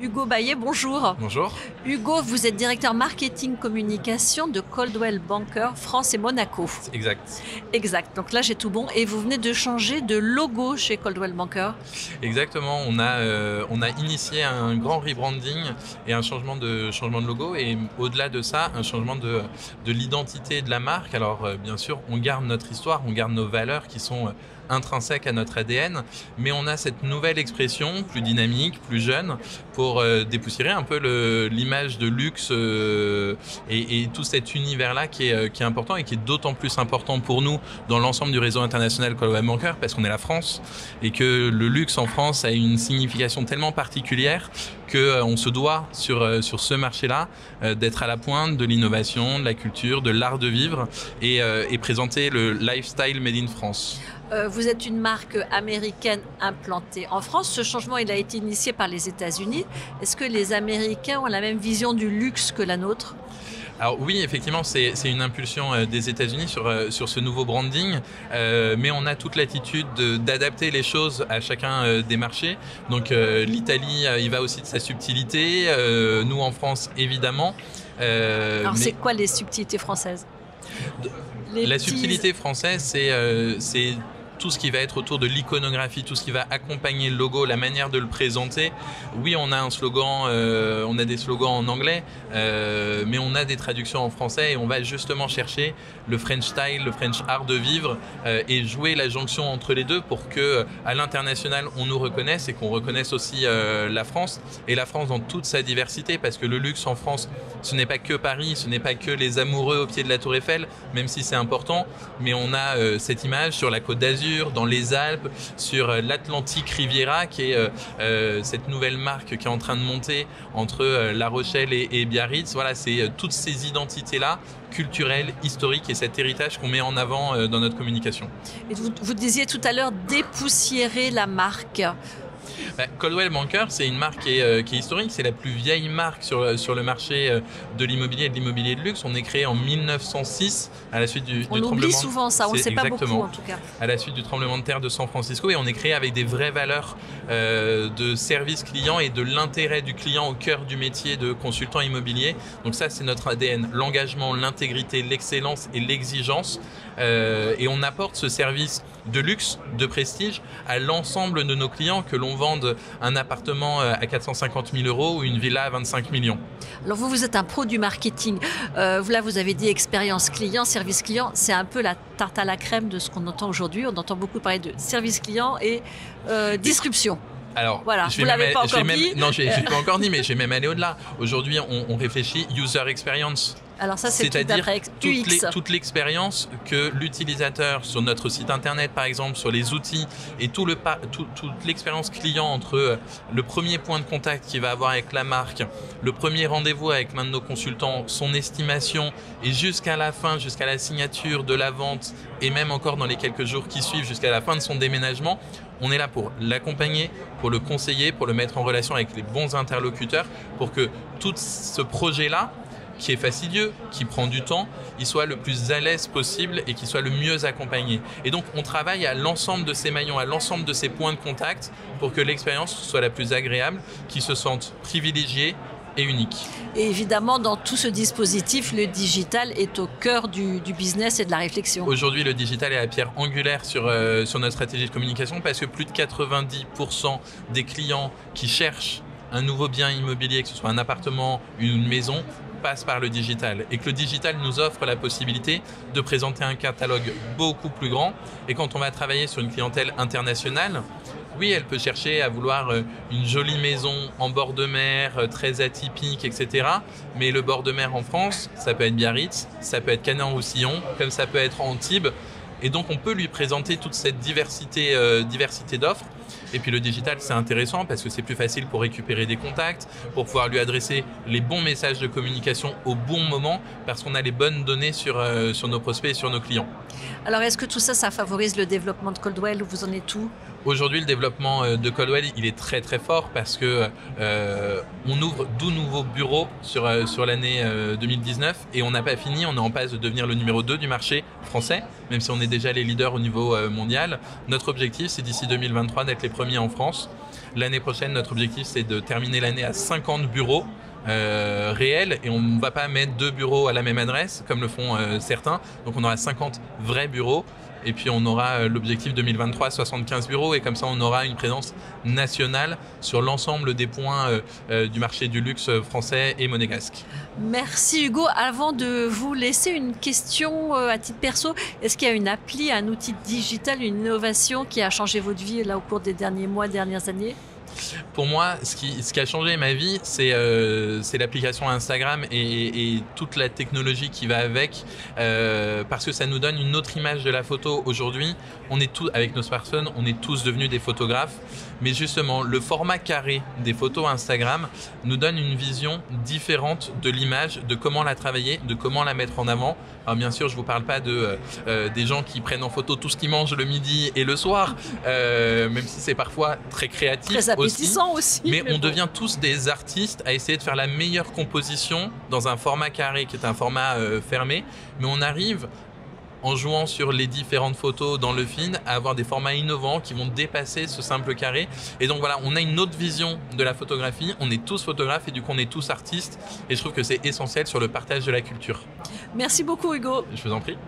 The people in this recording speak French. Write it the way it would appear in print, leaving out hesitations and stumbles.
Hugo Baillet, bonjour. Bonjour. Hugo, vous êtes directeur marketing communication de Coldwell Banker France et Monaco. Exact. Exact. Donc là, j'ai tout bon. Et vous venez de changer de logo chez Coldwell Banker. Exactement. On a initié un grand rebranding et un changement de logo. Et au-delà de ça, un changement de l'identité de la marque. Alors, bien sûr, on garde notre histoire, on garde nos valeurs qui sont intrinsèques à notre ADN, mais on a cette nouvelle expression plus dynamique, plus jeune, pour dépoussiérer un peu l'image de luxe et tout cet univers-là qui est important et qui est d'autant plus important pour nous dans l'ensemble du réseau international Coldwell Banker parce qu'on est la France et que le luxe en France a une signification tellement particulière qu'on se doit sur ce marché-là d'être à la pointe de l'innovation, de la culture, de l'art de vivre et présenter le lifestyle made in France. Vous êtes une marque américaine implantée en France. Ce changement, il a été initié par les États-Unis. Est-ce que les Américains ont la même vision du luxe que la nôtre ? Alors oui, effectivement, c'est une impulsion des États-Unis sur ce nouveau branding, mais on a toute l'attitude d'adapter les choses à chacun des marchés. Donc l'Italie, il va aussi de sa subtilité, nous en France, évidemment. Alors c'est quoi les subtilités françaises ? La subtilité française, c'est tout ce qui va être autour de l'iconographie, tout ce qui va accompagner le logo, la manière de le présenter. Oui, on a un slogan, on a des slogans en anglais, mais on a des traductions en français et on va justement chercher le French style, le French art de vivre et jouer la jonction entre les deux pour que à l'international on nous reconnaisse et qu'on reconnaisse aussi la France et la France dans toute sa diversité parce que le luxe en France, ce n'est pas que Paris, ce n'est pas que les amoureux au pied de la Tour Eiffel, même si c'est important, mais on a cette image sur la Côte d'Azur, dans les Alpes, sur l'Atlantique Riviera, qui est cette nouvelle marque qui est en train de monter entre La Rochelle et Biarritz. Voilà, c'est toutes ces identités-là, culturelles, historiques, et cet héritage qu'on met en avant dans notre communication. Et vous disiez tout à l'heure dépoussiérer la marque. Coldwell Banker, c'est une marque qui est historique, c'est la plus vieille marque sur le marché de l'immobilier et de l'immobilier de luxe. On est créé en 1906 à la suite du tremblement. On oublie souvent ça, on ne le sait pas beaucoup en tout cas. À la suite du tremblement de terre de San Francisco et on est créé avec des vraies valeurs de service client et de l'intérêt du client au cœur du métier de consultant immobilier. Donc ça, c'est notre ADN, l'engagement, l'intégrité, l'excellence et l'exigence. Et on apporte ce service de luxe, de prestige à l'ensemble de nos clients, que l'on vende un appartement à 450 000 euros ou une villa à 25 millions. Alors vous êtes un pro du marketing. Là, vous avez dit expérience client, service client. C'est un peu la tarte à la crème de ce qu'on entend aujourd'hui. On entend beaucoup parler de service client et disruption. Alors, voilà, vous ne l'avez pas encore dit. Non, je ne l'ai pas encore dit, mais je vais même aller au-delà. Aujourd'hui, on réfléchit user experience. Alors ça, c'est-à-dire toute l'expérience que l'utilisateur sur notre site internet, par exemple, sur les outils et toute l'expérience client entre le premier point de contact qu'il va avoir avec la marque, le premier rendez-vous avec l'un de nos consultants, son estimation et jusqu'à la fin, jusqu'à la signature de la vente et même encore dans les quelques jours qui suivent jusqu'à la fin de son déménagement, on est là pour l'accompagner, pour le conseiller, pour le mettre en relation avec les bons interlocuteurs pour que tout ce projet-là, qui est fastidieux, qui prend du temps, il soit le plus à l'aise possible et qu'il soit le mieux accompagné. Et donc, on travaille à l'ensemble de ces maillons, à l'ensemble de ces points de contact pour que l'expérience soit la plus agréable, qu'ils se sentent privilégiés et uniques. Et évidemment, dans tout ce dispositif, le digital est au cœur du business et de la réflexion. Aujourd'hui, le digital est la pierre angulaire sur notre stratégie de communication parce que plus de 90% des clients qui cherchent un nouveau bien immobilier, que ce soit un appartement, une maison, passe par le digital et que le digital nous offre la possibilité de présenter un catalogue beaucoup plus grand. Et quand on va travailler sur une clientèle internationale, oui, elle peut chercher à vouloir une jolie maison en bord de mer, très atypique, etc. Mais le bord de mer en France, ça peut être Biarritz, ça peut être Canet-en-Roussillon, comme ça peut être Antibes. Et donc, on peut lui présenter toute cette diversité d'offres. Et puis le digital, c'est intéressant parce que c'est plus facile pour récupérer des contacts, pour pouvoir lui adresser les bons messages de communication au bon moment parce qu'on a les bonnes données sur nos prospects et sur nos clients. Alors, est-ce que tout ça, ça favorise le développement de Coldwell ou vous en êtes où ? Aujourd'hui, le développement de Coldwell, il est très très fort parce que on ouvre 12 nouveaux bureaux sur l'année 2019 et on n'a pas fini, on est en passe de devenir le numéro 2 du marché français, même si on est déjà les leaders au niveau mondial. Notre objectif, c'est d'ici 2023 d'être les premiers en France. L'année prochaine, notre objectif, c'est de terminer l'année à 50 bureaux réels, et on ne va pas mettre 2 bureaux à la même adresse comme le font certains. Donc on aura 50 vrais bureaux, et puis on aura l'objectif 2023 75 bureaux, et comme ça on aura une présence nationale sur l'ensemble des points du marché du luxe français et monégasque. Merci Hugo. Avant de vous laisser, une question à titre perso. Est-ce qu'il y a une appli, un outil digital, une innovation qui a changé votre vie là au cours des derniers mois, dernières années ? Pour moi, ce qui a changé ma vie, c'est l'application Instagram et toute la technologie qui va avec, parce que ça nous donne une autre image de la photo. Aujourd'hui, on est tous, avec nos smartphones, on est tous devenus des photographes, mais justement, le format carré des photos Instagram nous donne une vision différente de l'image, de comment la travailler, de comment la mettre en avant. Alors bien sûr, je vous parle pas des gens qui prennent en photo tout ce qu'ils mangent le midi et le soir, même si c'est parfois très créatif. Très appétissant aussi. Mais on devient tous des artistes à essayer de faire la meilleure composition dans un format carré qui est un format fermé. Mais on arrive, en jouant sur les différentes photos dans le feed, à avoir des formats innovants qui vont dépasser ce simple carré. Et donc voilà, on a une autre vision de la photographie. On est tous photographes et du coup on est tous artistes. Et je trouve que c'est essentiel sur le partage de la culture. Merci beaucoup Hugo. Je vous en prie.